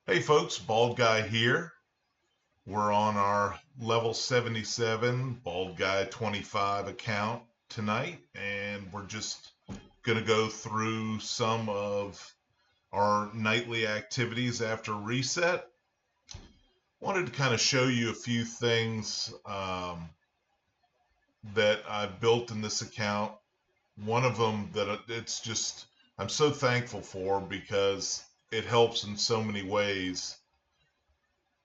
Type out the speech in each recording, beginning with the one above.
Hey folks, Bald Guy here. We're on our level 77 Bald Guy 25 account tonight, and we're just going to go through some of our nightly activities after reset. Wanted to kind of show you a few things that I built in this account. One of them that it's just, I'm so thankful for because it helps in so many ways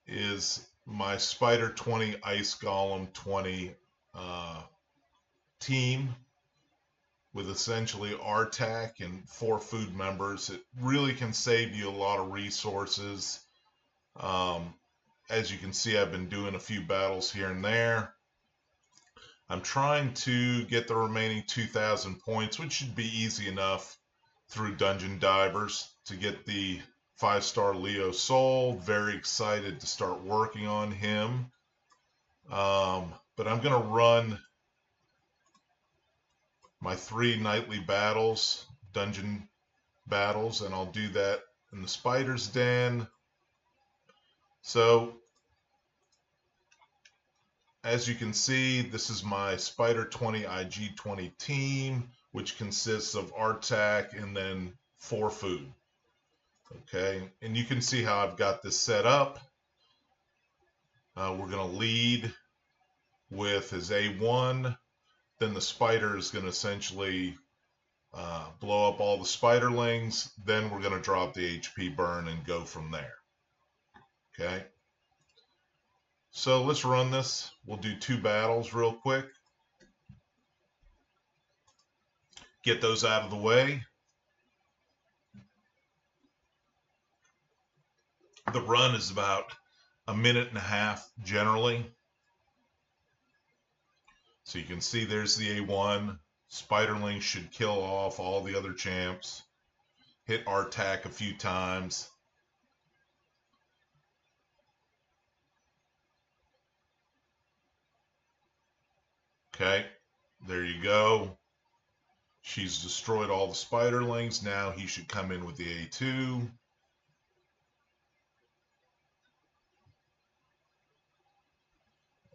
is my Spider 20 Ice Golem 20 uh, team with essentially RTAC and 4 food members. It really can save you a lot of resources. Um, as you can see, I've been doing a few battles here and there. I'm trying to get the remaining 2,000 points, which should be easy enough through Dungeon Divers to get the 5-star Leo Soul. Very excited to start working on him. But I'm going to run my 3 nightly battles, dungeon battles, and I'll do that in the Spider's Den. So, as you can see, this is my Spider 20 IG 20 team, which consists of RTAC and then 4 food. Okay, and you can see how I've got this set up. We're going to lead with his A1. Then the Spider is going to essentially blow up all the spiderlings. Then we're going to drop the HP burn and go from there. Okay. So let's run this. We'll do 2 battles real quick. Get those out of the way. The run is about a minute and a half generally. So you can see there's the A1. Spiderling should kill off all the other champs. Hit RTAC a few times. Okay, there you go. She's destroyed all the spiderlings. Now he should come in with the A2.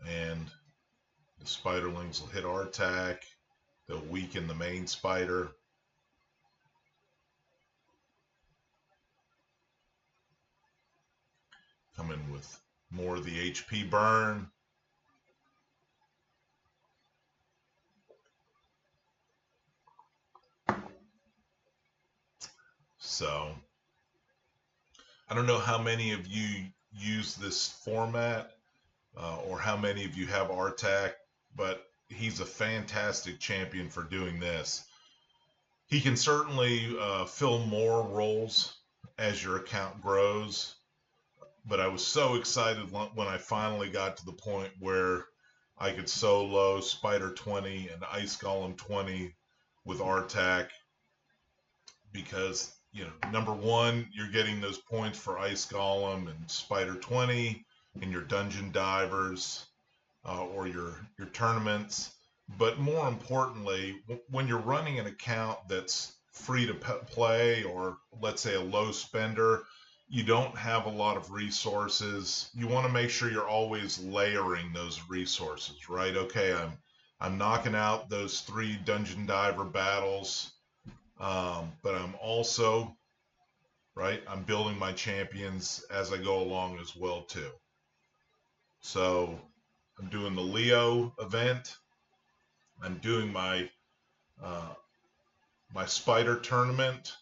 And the spiderlings will hit RTAC. They'll weaken the main spider. Come in with more of the HP burn. So, I don't know how many of you use this format or how many of you have RTAC, but he's a fantastic champion for doing this. He can certainly fill more roles as your account grows, but I was so excited when I finally got to the point where I could solo Spider 20 and Ice Golem 20 with RTAC because, you know, number one, you're getting those points for Ice Golem and Spider 20 in your Dungeon Divers or your tournaments. But more importantly, when you're running an account that's free to play or let's say a low spender, you don't have a lot of resources. You want to make sure you're always layering those resources, right? Okay, I'm knocking out those 3 dungeon diver battles, but I'm also right. I'm building my champions as I go along as well too. So I'm doing the Leo event. I'm doing my my spider tournament,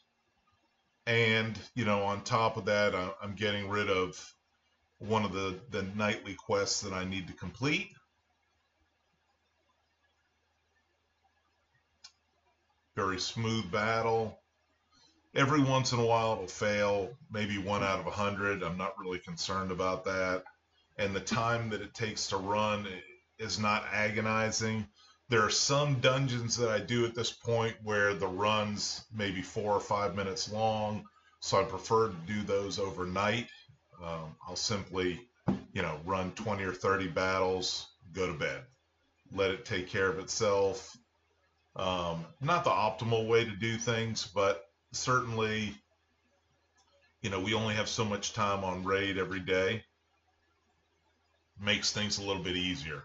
and you know, on top of that, I'm getting rid of one of the nightly quests that I need to complete. Very smooth battle. Every once in a while it'll fail, maybe 1 out of 100. I'm not really concerned about that. And the time that it takes to run is not agonizing. There are some dungeons that I do at this point where the runs maybe 4 or 5 minutes long, so I prefer to do those overnight. I'll simply, you know, run 20 or 30 battles, go to bed, let it take care of itself. Not the optimal way to do things, but certainly we only have so much time on raid every day. Makes things a little bit easier.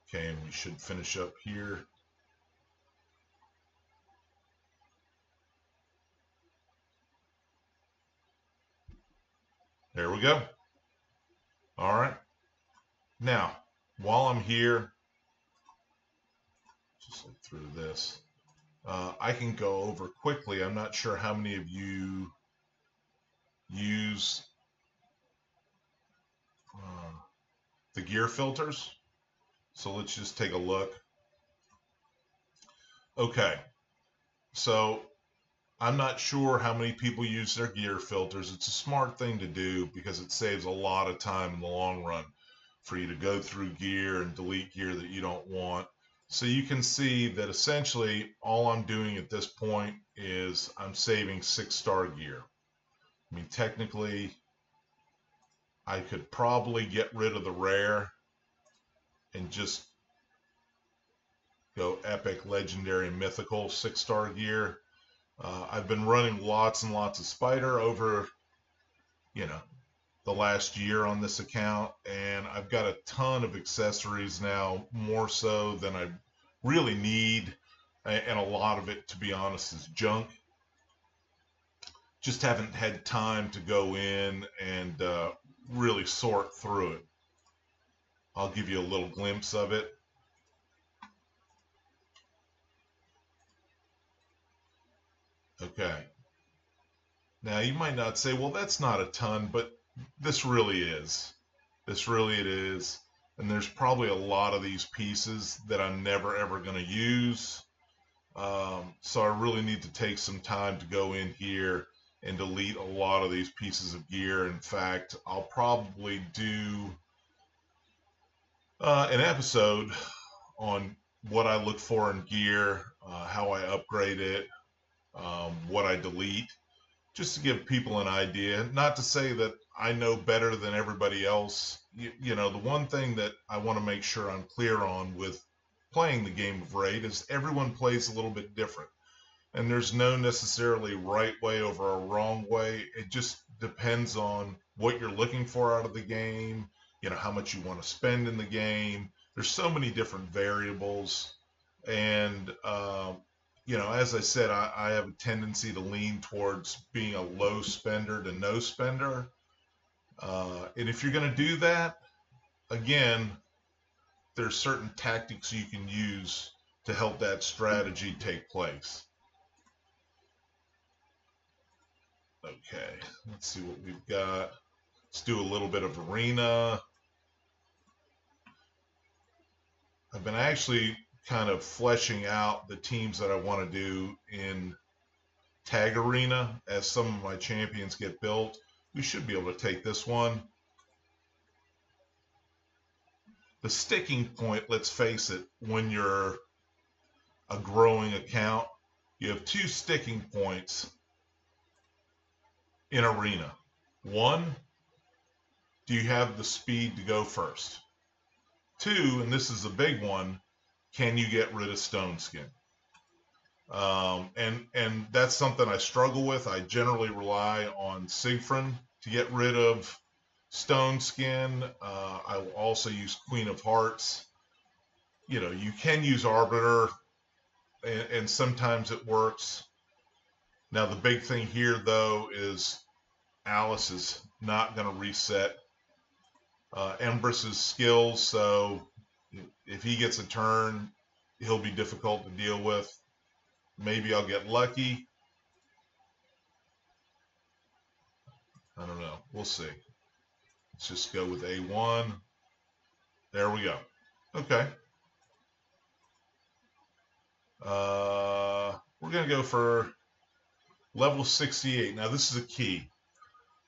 Okay, and we should finish up here. There we go. All right. Now, while I'm here, just look through this. I can go over quickly. I'm not sure how many of you use the gear filters. So let's just take a look. Okay. So I'm not sure how many people use their gear filters. It's a smart thing to do because it saves a lot of time in the long run for you to go through gear and delete gear that you don't want. So you can see that essentially all I'm doing at this point is I'm saving 6-star gear. I mean, technically, I could probably get rid of the rare and just go epic, legendary, mythical 6-star gear. I've been running lots and lots of spider over, the last year on this account, and I've got a ton of accessories now, more so than I really need, and a lot of it, to be honest, is junk. Just haven't had time to go in and really sort through it. I'll give you a little glimpse of it. Okay. Now you might not say, well, that's not a ton, but this really is. This really it is. And there's probably a lot of these pieces that I'm never ever going to use. So I really need to take some time to go in here and delete a lot of these pieces of gear. In fact, I'll probably do an episode on what I look for in gear, how I upgrade it, what I delete, just to give people an idea. Not to say that I know better than everybody else. The one thing that I want to make sure I'm clear on with playing the game of Raid is everyone plays a little bit different. And there's no necessarily right way over a wrong way. It just depends on what you're looking for out of the game, how much you want to spend in the game. There's so many different variables. And, as I said, I have a tendency to lean towards being a low spender to no spender. And if you're going to do that, again, there's certain tactics you can use to help that strategy take place. Okay, let's see what we've got. Let's do a little bit of arena. I've been actually kind of fleshing out the teams that I want to do in Tag Arena as some of my champions get built. We should be able to take this one. The sticking point, let's face it, when you're a growing account, you have 2 sticking points in arena. One, do you have the speed to go first? 2, and this is a big one, can you get rid of Stone Skin? And that's something I struggle with. I generally rely on Siegfried to get rid of Stone Skin. I will also use Queen of Hearts. You can use Arbiter, and sometimes it works. Now, the big thing here, though, is Alice is not going to reset Empress's skills, so if he gets a turn, he'll be difficult to deal with. Maybe I'll get lucky. I don't know. We'll see. Let's just go with A1. There we go. Okay. We're going to go for level 68. Now, this is a key.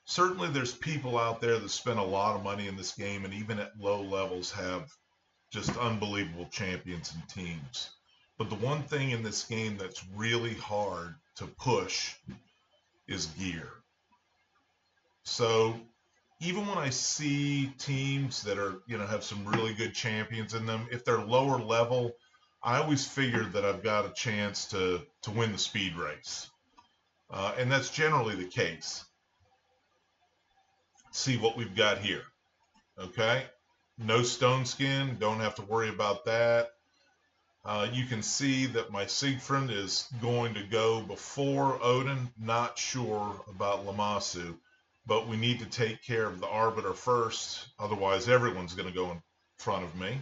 Certainly, there's people out there that spend a lot of money in this game, and even at low levels have just unbelievable champions and teams. But the one thing in this game that's really hard to push is gear. So even when I see teams that are, have some really good champions in them, if they're lower level, I always figure that I've got a chance to win the speed race. And that's generally the case. See what we've got here. Okay, no stone skin, don't have to worry about that. You can see that my Siegfried is going to go before Odin. Not sure about Lammasu, but we need to take care of the Arbiter first. Otherwise, everyone's going to go in front of me.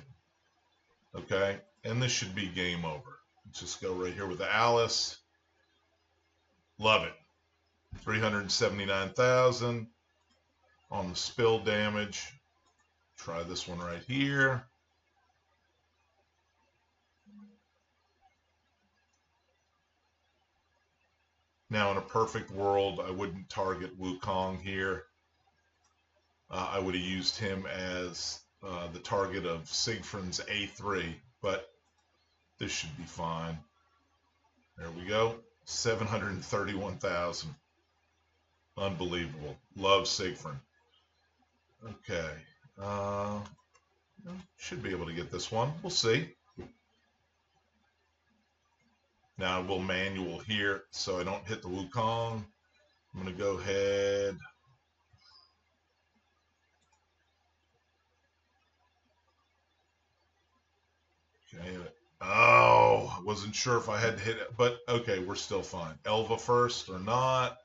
Okay, and this should be game over. Let's just go right here with the Alice. Love it. 379,000 on the spill damage. Try this one right here. Now, in a perfect world, I wouldn't target Wukong here. I would have used him as the target of Siegfried's A3, but this should be fine. There we go. 731,000. Unbelievable. Love Siegfried. Okay. Should be able to get this one. We'll see. Now we'll manual here so I don't hit the Wukong. I'm going to go ahead. Okay. Oh, I wasn't sure if I had to hit it, but okay, we're still fine. Elva first or not.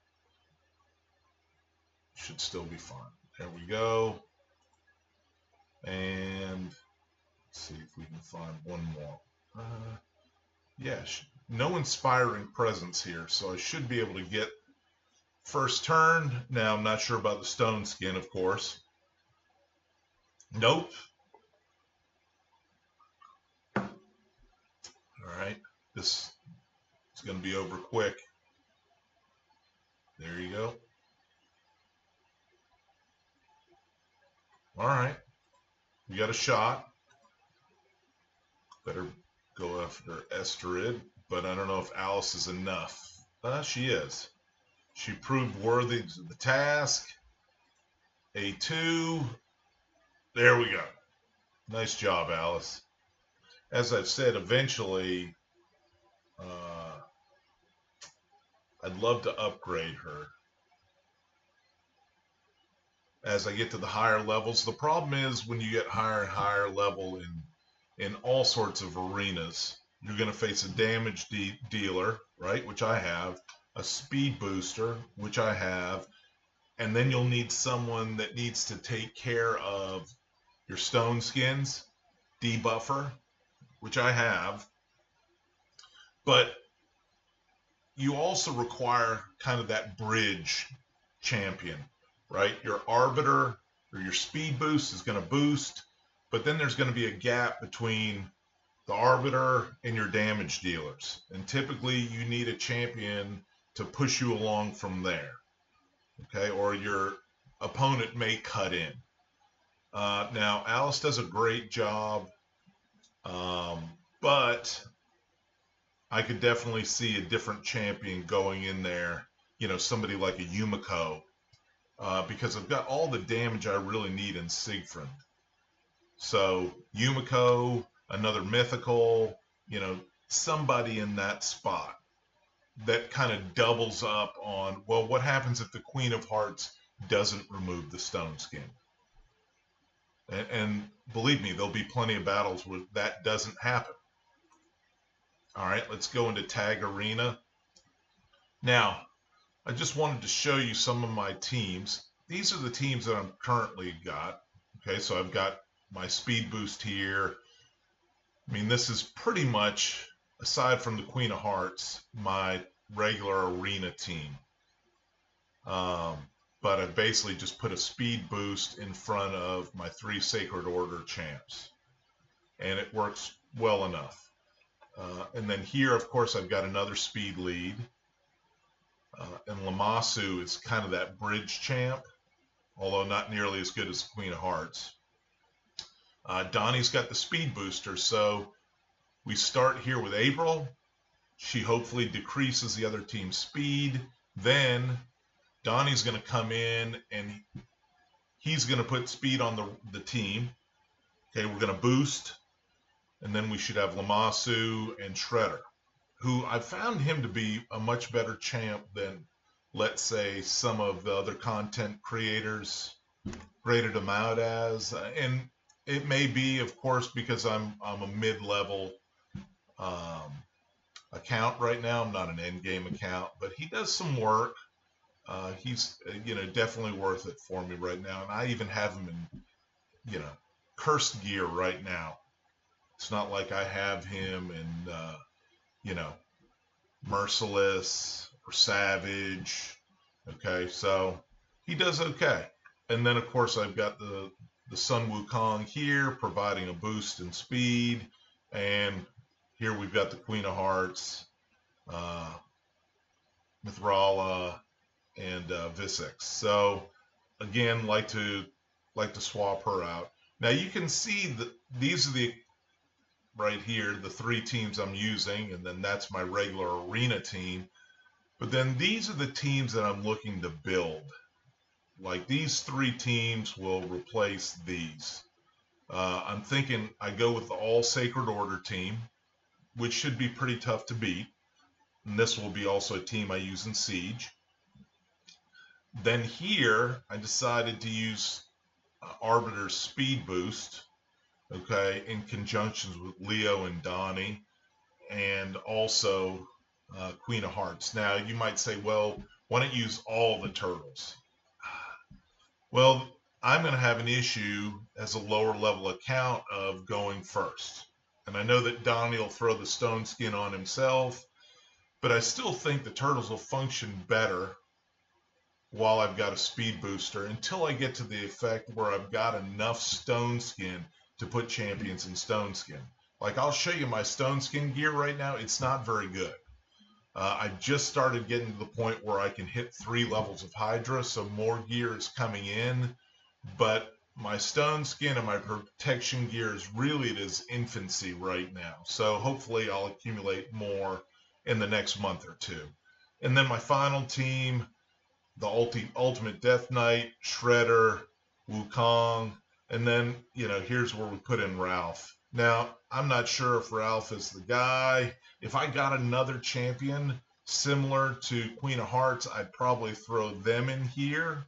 Should still be fine. There we go. And let's see if we can find one more. Yeah, no inspiring presence here, so I should be able to get first turn. Now, I'm not sure about the stone skin, of course. Nope. All right, this is going to be over quick. There you go. All right, we got a shot. Better go after Esterid, but I don't know if Alice is enough. She is. She proved worthy of the task. A2. There we go. Nice job, Alice. As I've said, eventually, I'd love to upgrade her as I get to the higher levels. The problem is when you get higher and higher level in all sorts of arenas, you're going to face a damage dealer, right, which I have, a speed booster, which I have, and then you'll need someone that needs to take care of your stone skins, debuffer, which I have. But you also require kind of that bridge champion, right? Your Arbiter or your speed boost is going to boost, but then there's going to be a gap between the Arbiter and your damage dealers. And typically you need a champion to push you along from there, okay? Or your opponent may cut in. Now, Alice does a great job, but I could definitely see a different champion going in there, you know, somebody like a Yumiko, because I've got all the damage I really need in Siegfried. So Yumiko, another mythical, you know, somebody in that spot that kind of doubles up on, well, what happens if the Queen of Hearts doesn't remove the stone skin? And believe me, there'll be plenty of battles where that doesn't happen. All right, let's go into Tag Arena. Now, I just wanted to show you some of my teams. These are the teams that I'm currently got. Okay, so I've got my speed boost here. I mean, this is pretty much, aside from the Queen of Hearts, my regular arena team. But I basically just put a speed boost in front of my 3 Sacred Order champs. And it works well enough. And then here, of course, I've got another speed lead. And Lammasu is kind of that bridge champ, although not nearly as good as Queen of Hearts. Donnie's got the speed booster, so we start here with April. She hopefully decreases the other team's speed. Then Donnie's going to come in and he's going to put speed on the team. Okay, we're going to boost. And then we should have Lammasu and Shredder, who I found him to be a much better champ than let's say, some of the other content creators graded them out as. And it may be, of course, because I'm a mid-level um, account right now. I'm not an end game account, but he does some work. He's definitely worth it for me right now, and I even have him in cursed gear right now. It's not like I have him in merciless or savage. Okay, so he does okay. And then of course I've got the Sun Wukong here providing a boost in speed, and here we've got the Queen of Hearts, Mithrala, and Visix. So again, like to swap her out. Now you can see that these are the right here, the 3 teams I'm using, and then that's my regular arena team. But then these are the teams that I'm looking to build. Like these 3 teams will replace these. I'm thinking I go with the All Sacred Order team, which should be pretty tough to beat. And this will be also a team I use in Siege. Then here, I decided to use Arbiter's Speed Boost, okay, in conjunction with Leo and Donnie, and also Queen of Hearts. Now, you might say, well, why don't you use all the turtles? Well, I'm going to have an issue as a lower level account of going first. And I know that Donnie will throw the stone skin on himself, but I still think the turtles will function better while I've got a speed booster until I get to the effect where I've got enough stone skin to put champions in stone skin. Like I'll show you my stone skin gear right now. It's not very good. I just started getting to the point where I can hit 3 levels of Hydra, so more gear is coming in, but my stone skin and my protection gear is really at its infancy right now. So hopefully I'll accumulate more in the next month or 2. And then my final team, the Ultimate Death Knight, Shredder, Wukong, and then, here's where we put in Ralph. Now, I'm not sure if Ralph is the guy. If I got another champion similar to Queen of Hearts, I'd probably throw them in here.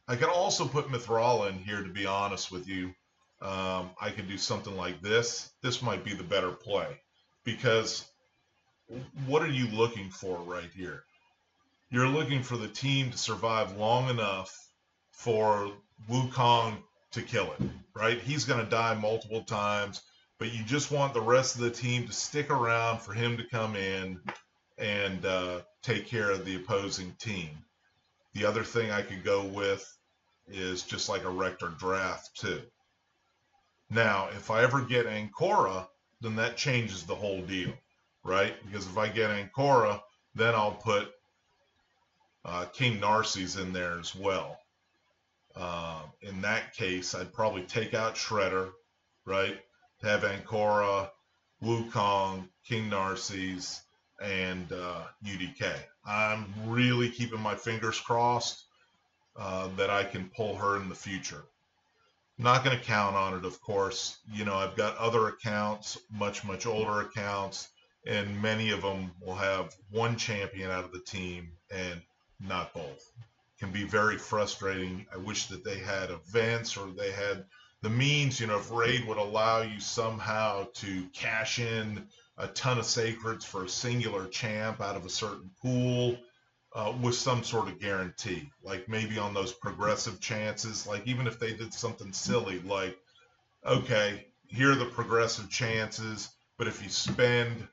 I could also put Mithrala in here, to be honest with you. I could do something like this. This might be the better play, because what are you looking for right here? You're looking for the team to survive long enough for Wukong to kill it, right? He's going to die multiple times, but you just want the rest of the team to stick around for him to come in and take care of the opposing team. The other thing I could go with is just like a Rector Draft too. Now, if I ever get Ancora, then that changes the whole deal, right? Because if I get Ancora, then I'll put King Narses in there as well. In that case, I'd probably take out Shredder, right? Have Ancora, Wukong, King Narses, and UDK. I'm really keeping my fingers crossed that I can pull her in the future. Not going to count on it, of course. I've got other accounts, much older accounts, and many of them will have one champion out of the team and not both. Can be very frustrating. I wish that they had events or they had the means, if Raid would allow you somehow to cash in a ton of sacreds for a singular champ out of a certain pool with some sort of guarantee. Like maybe on those progressive chances, like even if they did something silly, like, okay, here are the progressive chances, but if you spend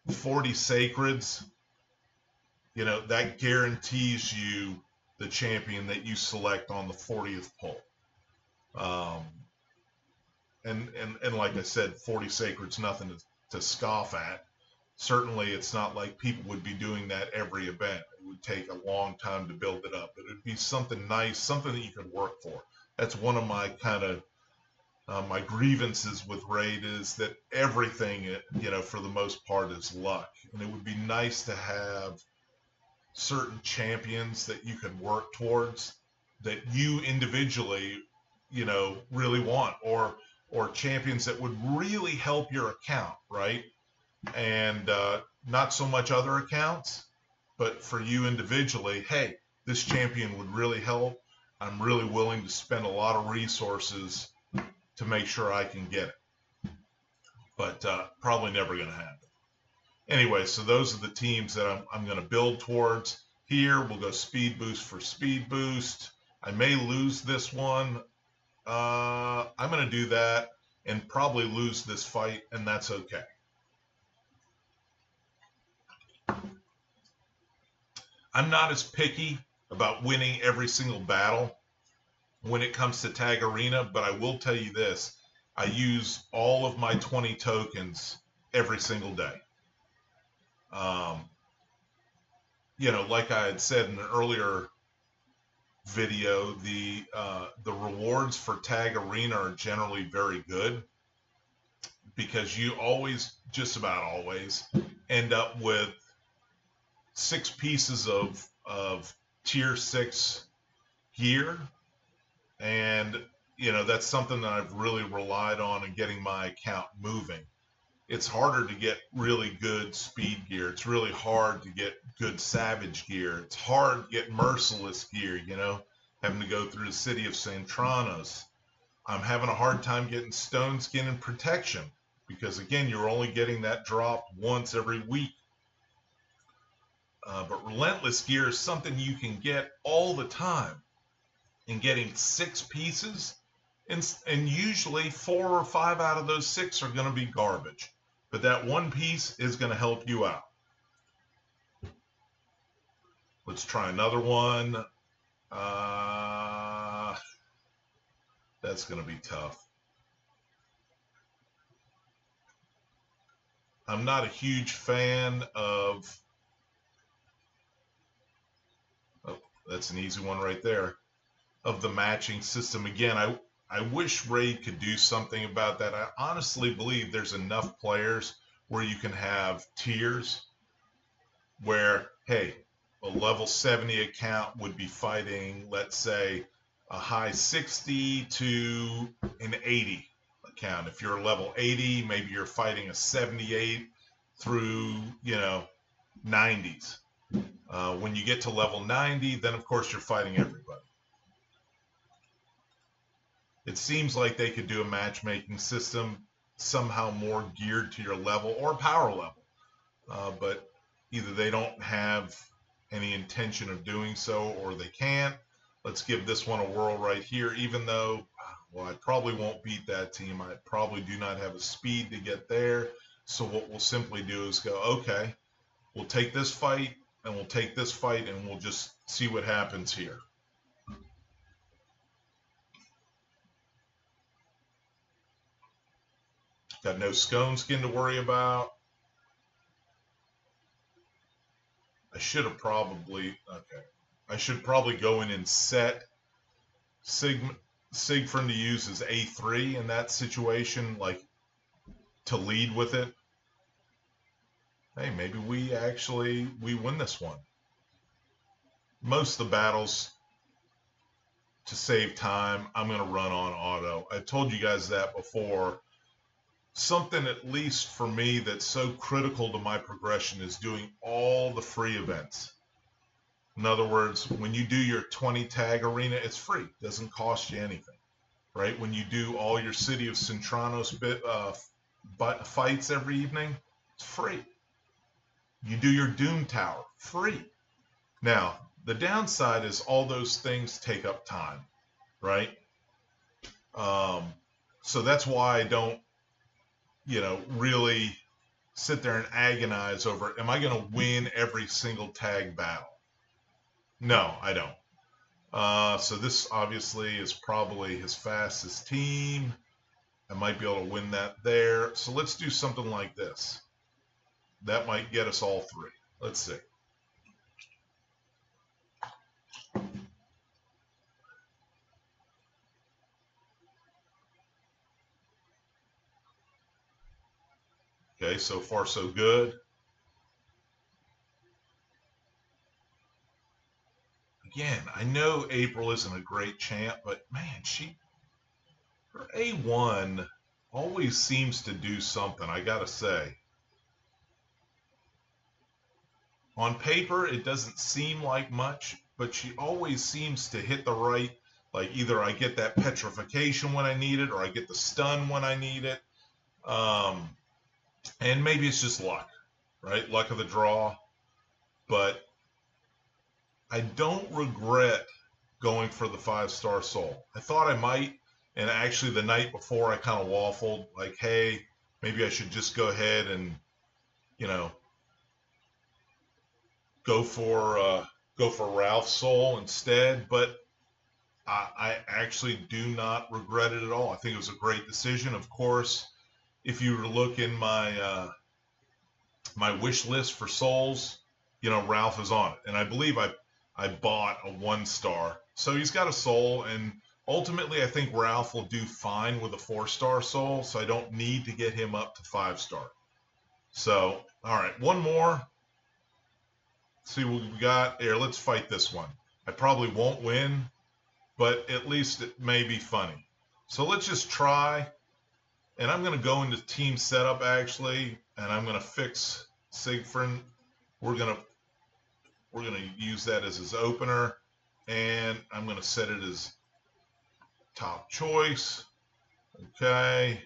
40 sacreds, that guarantees you the champion that you select on the 40th pull. And like I said, 40 sacred's nothing to scoff at. Certainly, it's not like people would be doing that every event. It would take a long time to build it up, but it'd be something nice, something that you could work for. That's one of my kind of my grievances with Raid is that everything, for the most part, is luck. And it would be nice to have certain champions that you can work towards that you individually, really want, or champions that would really help your account, right? And not so much other accounts. But for you individually, hey, this champion would really help. I'm really willing to spend a lot of resources to make sure I can get it. But probably never going to happen. Anyway, so those are the teams that I'm going to build towards. Here, we'll go speed boost for speed boost. I may lose this one. I'm going to do that and probably lose this fight, and that's okay. I'm not as picky about winning every single battle when it comes to Tag Arena, but I will tell you this. I use all of my 20 tokens every single day. Like I had said in an earlier video, the rewards for Tag Arena are generally very good because you always, just about always, end up with 6 pieces of tier 6 gear, and that's something that I've really relied on in getting my account moving. It's harder to get really good speed gear. It's really hard to get good savage gear. It's hard to get merciless gear, having to go through the city of Santranos. I'm having a hard time getting stone skin and protection because, again, you're only getting that drop once every week. But relentless gear is something you can get all the time. And getting 6 pieces, and usually 4 or 5 out of those 6 are going to be garbage. But that one piece is going to help you out. Let's try another one. That's going to be tough. I'm not a huge fan of... Oh, that's an easy one right there. Of the matching system. Again, I wish Raid could do something about that. I honestly believe there's enough players where you can have tiers where, hey, a level 70 account would be fighting, let's say, a high 60 to an 80 account. If you're level 80, maybe you're fighting a 78 through, 90s. When you get to level 90, then of course you're fighting everybody. It seems like they could do a matchmaking system somehow more geared to your level or power level. But either they don't have any intention of doing so or they can't. Let's give this one a whirl right here, even though, well, I probably won't beat that team. I probably do not have a speed to get there. So what we'll simply do is go, okay, we'll take this fight and we'll take this fight and we'll just see what happens here. Got no scone skin to worry about. I should probably go in and set Siegfried to use as A3 in that situation, like to lead with it. Hey, maybe we win this one. Most of the battles, to save time, I'm going to run on auto. I told you guys that before. Something, at least for me, that's so critical to my progression is doing all the free events. In other words, when you do your 20 tag arena, it's free. It doesn't cost you anything, right? When you do all your City of Santranos fights every evening, it's free. You do your Doom Tower, free. Now, the downside is all those things take up time, right? So that's why I don't really sit there and agonize over, am I going to win every single tag battle? No, I don't. So this obviously is probably his fastest team. I might be able to win that there. So let's do something like this. That might get us all 3. Let's see. Okay, so far so good. Again, I know April isn't a great champ, but man, her A1 always seems to do something, I gotta say. On paper, it doesn't seem like much, but she always seems to hit the right. Like either I get that petrification when I need it, or I get the stun when I need it. Um, and maybe it's just luck, right? Luck of the draw. But I don't regret going for the 5-star soul. I thought I might, and actually the night before I kind of waffled, like, hey, maybe I should just go ahead and, you know, go for Ralph's soul instead. But I actually do not regret it at all. I think it was a great decision. Of course, if you were to look in my wish list for souls, you know, Ralph is on it, and I believe I bought a 1-star, so he's got a soul, and ultimately I think Ralph will do fine with a 4-star soul, so I don't need to get him up to 5-star. So, all right, one more. Let's see what we got here. Let's fight this one. I probably won't win, but at least it may be funny. So let's just try. And I'm going to go into team setup actually, and I'm going to fix Siegfried. We're going to use that as his opener, and I'm going to set it as top choice. Okay.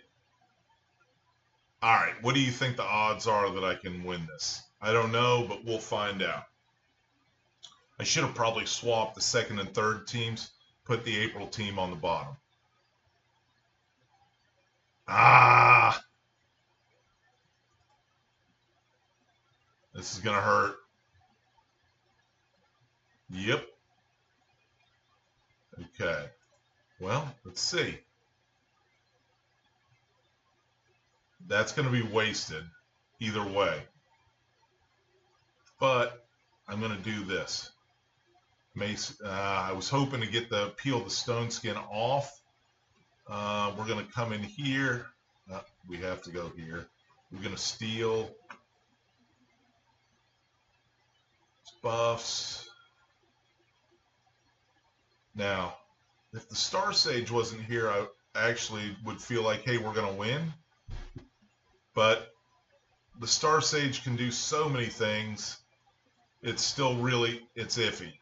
All right. What do you think the odds are that I can win this? I don't know, but we'll find out. I should have probably swapped the second and third teams, put the April team on the bottom. Ah, this is going to hurt. Yep. Okay. Well, let's see. That's going to be wasted either way. But I'm going to do this. I was hoping to get the peel the stone skin off. We're going to come in here. We have to go here. We're going to steal buffs. Now, if the Star Sage wasn't here, I actually would feel like, hey, we're going to win. But the Star Sage can do so many things. It's still really, it's iffy.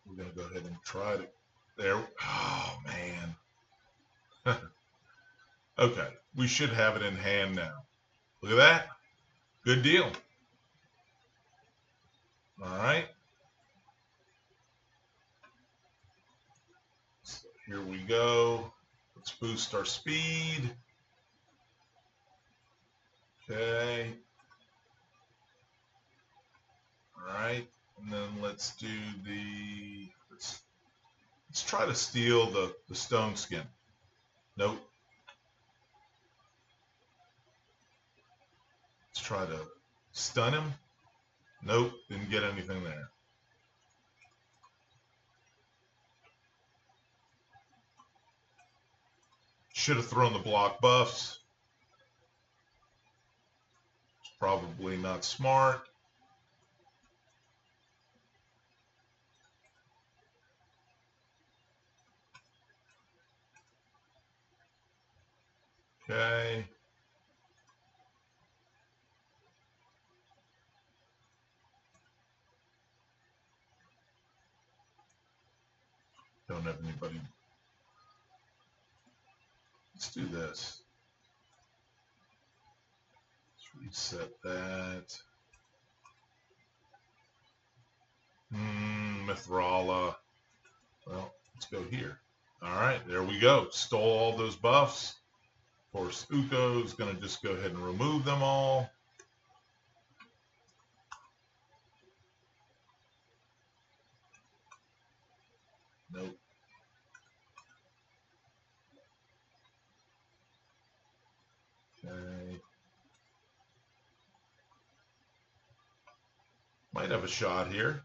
We're going to go ahead and try to, there. Oh, man. Okay, we should have it in hand now. Look at that. Good deal. All right. So here we go. Let's boost our speed. Okay. All right. And then let's do let's try to steal the stone skin. Nope. Let's try to stun him. Nope, didn't get anything there. Should have thrown the block buffs. It's probably not smart. Okay. Don't have anybody. Let's do this. Let's reset that. Mithrala. Well, let's go here. All right, there we go. Stole all those buffs. Of course, Uko is going to just go ahead and remove them all. Nope. Okay. Might have a shot here.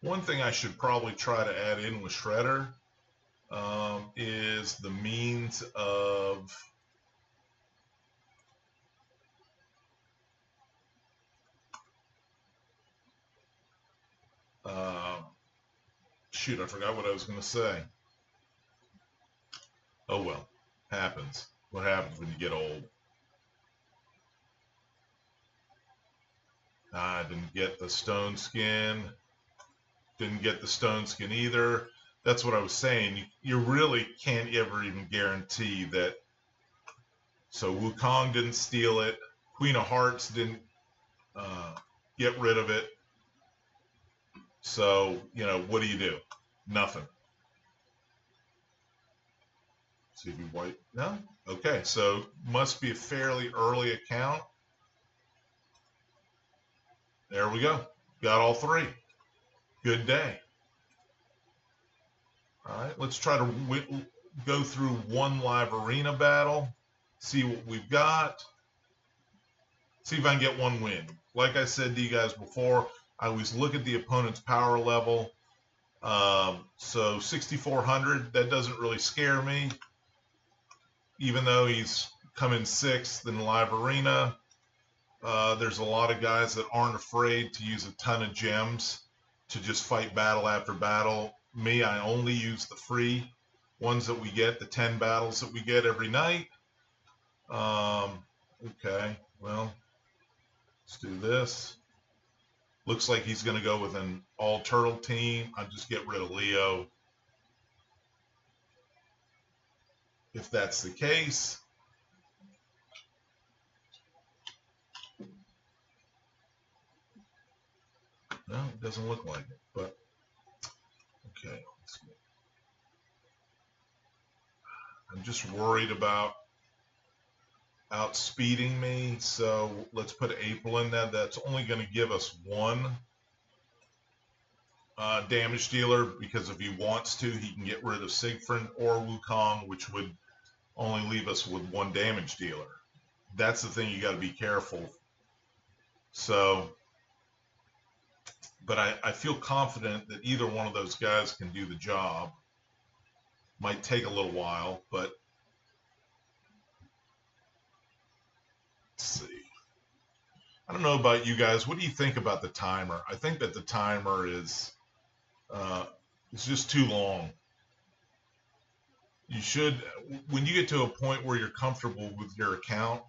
One thing I should probably try to add in with Shredder is the means of shoot, I forgot what I was going to say. Oh well, happens. What happens when you get old? I didn't get the stone skin. Didn't get the stone skin either. That's what I was saying. You really can't ever even guarantee that. So Wukong didn't steal it. Queen of Hearts didn't get rid of it. So, what do? Nothing. See if you wipe. No? Okay, so must be a fairly early account. There we go. Got all three. Good day. All right, let's try to go through one live arena battle, see what we've got, see if I can get one win. Like I said to you guys before, I always look at the opponent's power level. So 6,400, that doesn't really scare me, even though he's come in 6th in live arena. There's a lot of guys that aren't afraid to use a ton of gems to just fight battle after battle. Me, I only use the free ones that we get, the 10 battles that we get every night. Okay, well, let's do this. Looks like he's going to go with an all turtle team. I'll just get rid of Leo if that's the case. No, it doesn't look like it, but okay. I'm just worried about outspeeding me, so let's put April in there. That's only going to give us one damage dealer, because if he wants to, he can get rid of Siegfried or Wukong, which would only leave us with one damage dealer. That's the thing you got to be careful. So, but I feel confident that either one of those guys can do the job. Might take a little while, but let's see. I don't know about you guys. What do you think about the timer? I think that the timer is it's just too long. You should, when you get to a point where you're comfortable with your account,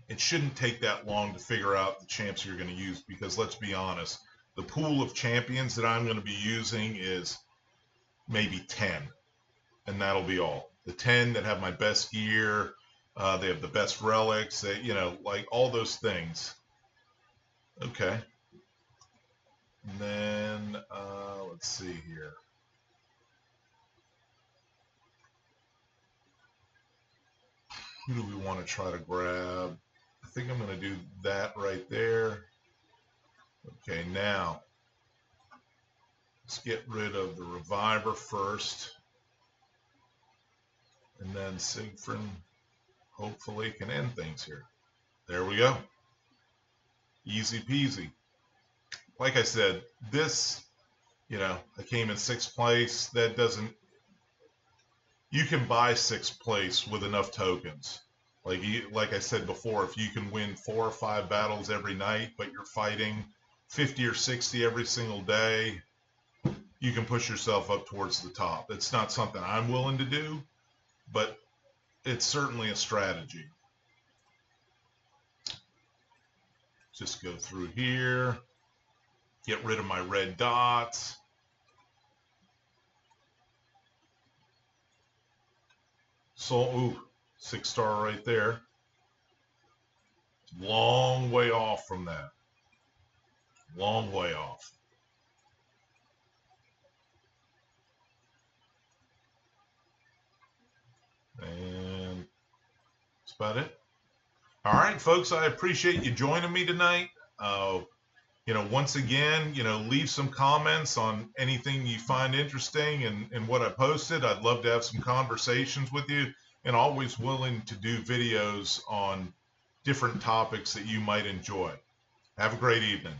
it shouldn't take that long to figure out the champs you're going to use, because let's be honest, the pool of champions that I'm going to be using is maybe 10, and that'll be all. The 10 that have my best gear, they have the best relics, they, like all those things. Okay. And then, let's see here. Who do we want to try to grab? I think I'm going to do that right there. Okay, now let's get rid of the Reviver first. And then Siegfried hopefully can end things here. There we go. Easy peasy. Like I said, this, I came in 6th place. That doesn't, you can buy 6th place with enough tokens. Like I said before, if you can win 4 or 5 battles every night, but you're fighting 50 or 60 every single day, you can push yourself up towards the top. It's not something I'm willing to do, but it's certainly a strategy. Just go through here, get rid of my red dots. So, ooh, 6-star right there. Long way off from that. Long way off. And that's about it. All right, folks, I appreciate you joining me tonight. Once again, leave some comments on anything you find interesting in what I posted. I'd love to have some conversations with you, and always willing to do videos on different topics that you might enjoy. Have a great evening.